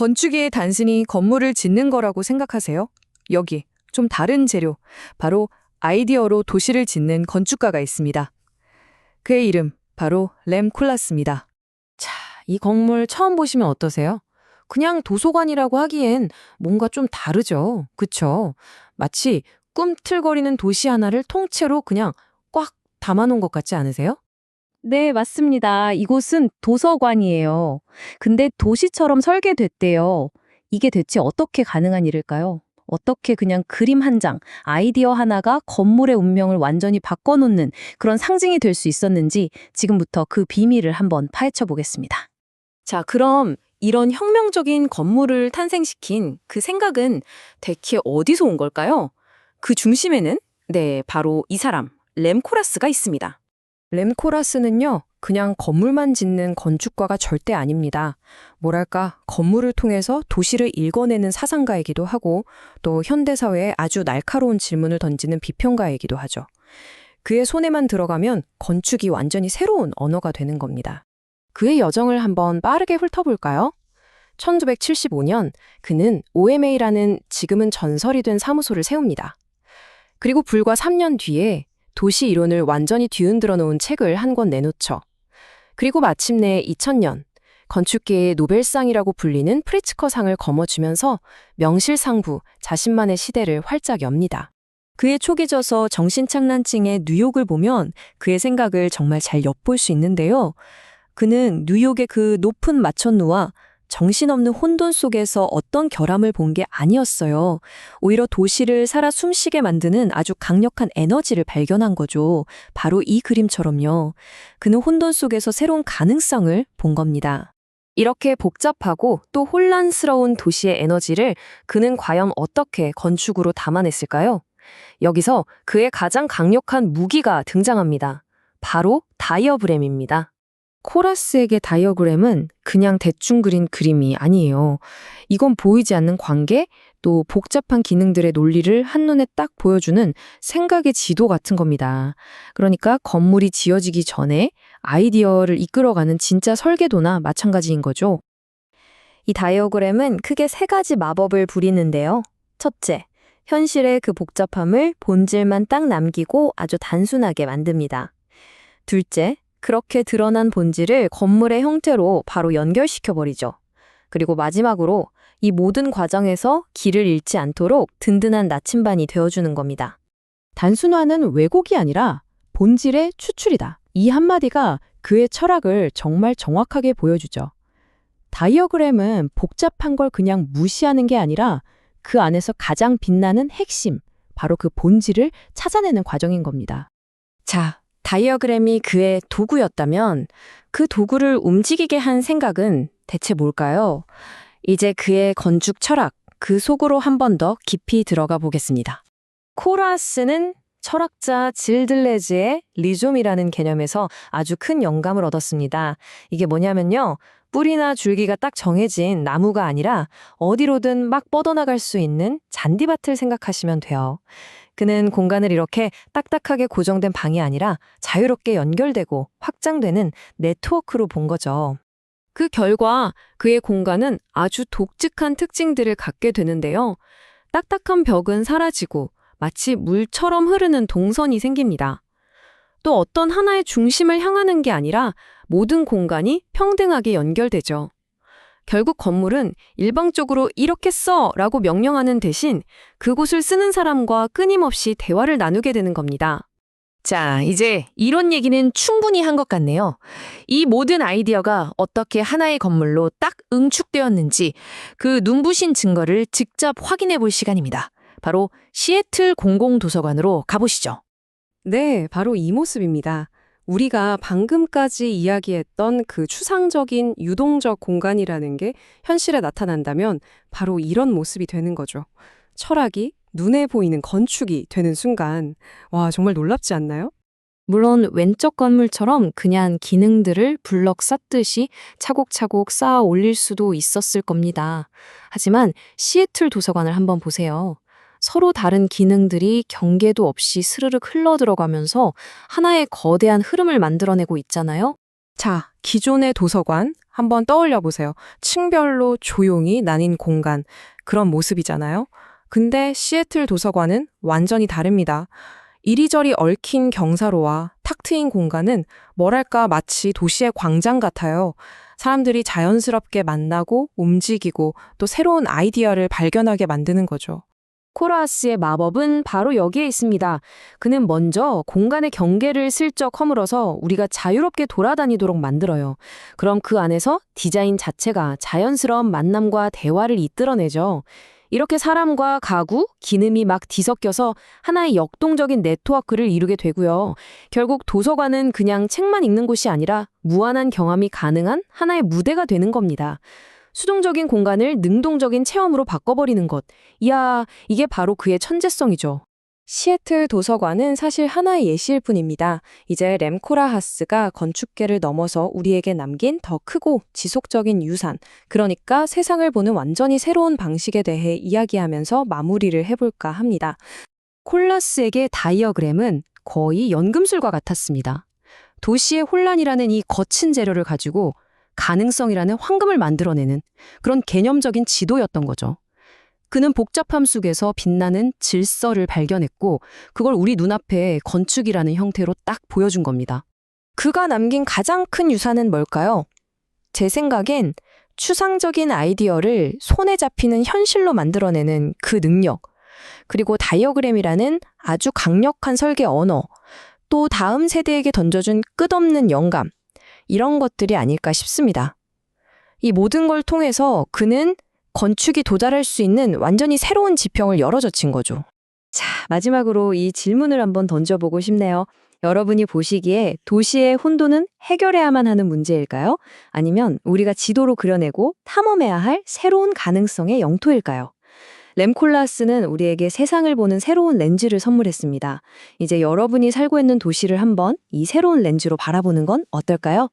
건축이 단순히 건물을 짓는 거라고 생각하세요? 여기 좀 다른 재료, 바로 아이디어로 도시를 짓는 건축가가 있습니다. 그의 이름 바로 램 콜라스입니다. 자, 이 건물 처음 보시면 어떠세요? 그냥 도서관이라고 하기엔 뭔가 좀 다르죠. 그쵸? 마치 꿈틀거리는 도시 하나를 통째로 그냥 꽉 담아놓은 것 같지 않으세요? 네, 맞습니다. 이곳은 도서관이에요. 근데 도시처럼 설계됐대요. 이게 대체 어떻게 가능한 일일까요? 어떻게 그냥 그림 한 장, 아이디어 하나가 건물의 운명을 완전히 바꿔놓는 그런 상징이 될 수 있었는지 지금부터 그 비밀을 한번 파헤쳐 보겠습니다. 자, 그럼 이런 혁명적인 건물을 탄생시킨 그 생각은 대체 어디서 온 걸까요? 그 중심에는 바로 이 사람, 램 코라스가 있습니다. 램 코라스는요, 그냥 건물만 짓는 건축가가 절대 아닙니다. 뭐랄까, 건물을 통해서 도시를 읽어내는 사상가이기도 하고 또 현대사회에 아주 날카로운 질문을 던지는 비평가이기도 하죠. 그의 손에만 들어가면 건축이 완전히 새로운 언어가 되는 겁니다. 그의 여정을 한번 빠르게 훑어볼까요? 1975년 그는 OMA라는 지금은 전설이 된 사무소를 세웁니다. 그리고 불과 3년 뒤에 도시 이론을 완전히 뒤흔들어 놓은 책을 한 권 내놓죠. 그리고 마침내 2000년 건축계의 노벨상이라고 불리는 프리츠커상을 거머쥐면서 명실상부 자신만의 시대를 활짝 엽니다. 그의 초기져서 정신착란증의 뉴욕을 보면 그의 생각을 정말 잘 엿볼 수 있는데요. 그는 뉴욕의 그 높은 마천루와 정신없는 혼돈 속에서 어떤 결함을 본 게 아니었어요. 오히려 도시를 살아 숨쉬게 만드는 아주 강력한 에너지를 발견한 거죠. 바로 이 그림처럼요. 그는 혼돈 속에서 새로운 가능성을 본 겁니다. 이렇게 복잡하고 또 혼란스러운 도시의 에너지를 그는 과연 어떻게 건축으로 담아냈을까요? 여기서 그의 가장 강력한 무기가 등장합니다. 바로 다이어그램입니다. 코라스에게 다이어그램은 그냥 대충 그린 그림이 아니에요. 이건 보이지 않는 관계, 또 복잡한 기능들의 논리를 한눈에 딱 보여주는 생각의 지도 같은 겁니다. 그러니까 건물이 지어지기 전에 아이디어를 이끌어가는 진짜 설계도나 마찬가지인 거죠. 이 다이어그램은 크게 세 가지 마법을 부리는데요. 첫째, 현실의 그 복잡함을 본질만 딱 남기고 아주 단순하게 만듭니다. 둘째, 그렇게 드러난 본질을 건물의 형태로 바로 연결시켜버리죠. 그리고 마지막으로 이 모든 과정에서 길을 잃지 않도록 든든한 나침반이 되어주는 겁니다. 단순화는 왜곡이 아니라 본질의 추출이다. 이 한마디가 그의 철학을 정말 정확하게 보여주죠. 다이어그램은 복잡한 걸 그냥 무시하는 게 아니라 그 안에서 가장 빛나는 핵심, 바로 그 본질을 찾아내는 과정인 겁니다. 자, 다이어그램이 그의 도구였다면 그 도구를 움직이게 한 생각은 대체 뭘까요? 이제 그의 건축 철학, 그 속으로 한 번 더 깊이 들어가 보겠습니다. 코라스는 철학자 질들레즈의 리좀이라는 개념에서 아주 큰 영감을 얻었습니다. 이게 뭐냐면요. 뿌리나 줄기가 딱 정해진 나무가 아니라 어디로든 막 뻗어나갈 수 있는 잔디밭을 생각하시면 돼요. 그는 공간을 이렇게 딱딱하게 고정된 방이 아니라 자유롭게 연결되고 확장되는 네트워크로 본 거죠. 그 결과 그의 공간은 아주 독특한 특징들을 갖게 되는데요. 딱딱한 벽은 사라지고 마치 물처럼 흐르는 동선이 생깁니다. 또 어떤 하나의 중심을 향하는 게 아니라 모든 공간이 평등하게 연결되죠. 결국 건물은 일방적으로 이렇게 써라고 명령하는 대신 그곳을 쓰는 사람과 끊임없이 대화를 나누게 되는 겁니다. 자, 이제 이런 얘기는 충분히 한 것 같네요. 이 모든 아이디어가 어떻게 하나의 건물로 딱 응축되었는지 그 눈부신 증거를 직접 확인해 볼 시간입니다. 바로 시애틀 공공도서관으로 가보시죠. 네, 바로 이 모습입니다. 우리가 방금까지 이야기했던 그 추상적인 유동적 공간이라는 게 현실에 나타난다면 바로 이런 모습이 되는 거죠. 철학이 눈에 보이는 건축이 되는 순간, 와, 정말 놀랍지 않나요? 물론 왼쪽 건물처럼 그냥 기능들을 블럭 쌓듯이 차곡차곡 쌓아 올릴 수도 있었을 겁니다. 하지만 시애틀 도서관을 한번 보세요. 서로 다른 기능들이 경계도 없이 스르륵 흘러들어가면서 하나의 거대한 흐름을 만들어내고 있잖아요. 자, 기존의 도서관 한번 떠올려 보세요. 층별로 조용히 나뉜 공간, 그런 모습이잖아요. 근데 시애틀 도서관은 완전히 다릅니다. 이리저리 얽힌 경사로와 탁 트인 공간은 뭐랄까 마치 도시의 광장 같아요. 사람들이 자연스럽게 만나고 움직이고 또 새로운 아이디어를 발견하게 만드는 거죠. 코라스의 마법은 바로 여기에 있습니다. 그는 먼저 공간의 경계를 슬쩍 허물어서 우리가 자유롭게 돌아다니도록 만들어요. 그럼 그 안에서 디자인 자체가 자연스러운 만남과 대화를 이끌어내죠. 이렇게 사람과 가구, 기능이 막 뒤섞여서 하나의 역동적인 네트워크를 이루게 되고요. 결국 도서관은 그냥 책만 읽는 곳이 아니라 무한한 경험이 가능한 하나의 무대가 되는 겁니다. 수동적인 공간을 능동적인 체험으로 바꿔버리는 것. 이야, 이게 바로 그의 천재성이죠. 시애틀 도서관은 사실 하나의 예시일 뿐입니다. 이제 램코라 하스가 건축계를 넘어서 우리에게 남긴 더 크고 지속적인 유산, 그러니까 세상을 보는 완전히 새로운 방식에 대해 이야기하면서 마무리를 해볼까 합니다. 콜라스에게 다이어그램은 거의 연금술과 같았습니다. 도시의 혼란이라는 이 거친 재료를 가지고 가능성이라는 황금을 만들어내는 그런 개념적인 지도였던 거죠. 그는 복잡함 속에서 빛나는 질서를 발견했고 그걸 우리 눈앞에 건축이라는 형태로 딱 보여준 겁니다. 그가 남긴 가장 큰 유산은 뭘까요? 제 생각엔 추상적인 아이디어를 손에 잡히는 현실로 만들어내는 그 능력, 그리고 다이어그램이라는 아주 강력한 설계 언어, 또 다음 세대에게 던져준 끝없는 영감, 이런 것들이 아닐까 싶습니다. 이 모든 걸 통해서 그는 건축이 도달할 수 있는 완전히 새로운 지평을 열어젖힌 거죠. 자, 마지막으로 이 질문을 한번 던져보고 싶네요. 여러분이 보시기에 도시의 혼돈은 해결해야만 하는 문제일까요? 아니면 우리가 지도로 그려내고 탐험해야 할 새로운 가능성의 영토일까요? 램콜라스는 우리에게 세상을 보는 새로운 렌즈를 선물했습니다. 이제 여러분이 살고 있는 도시를 한번 이 새로운 렌즈로 바라보는 건 어떨까요?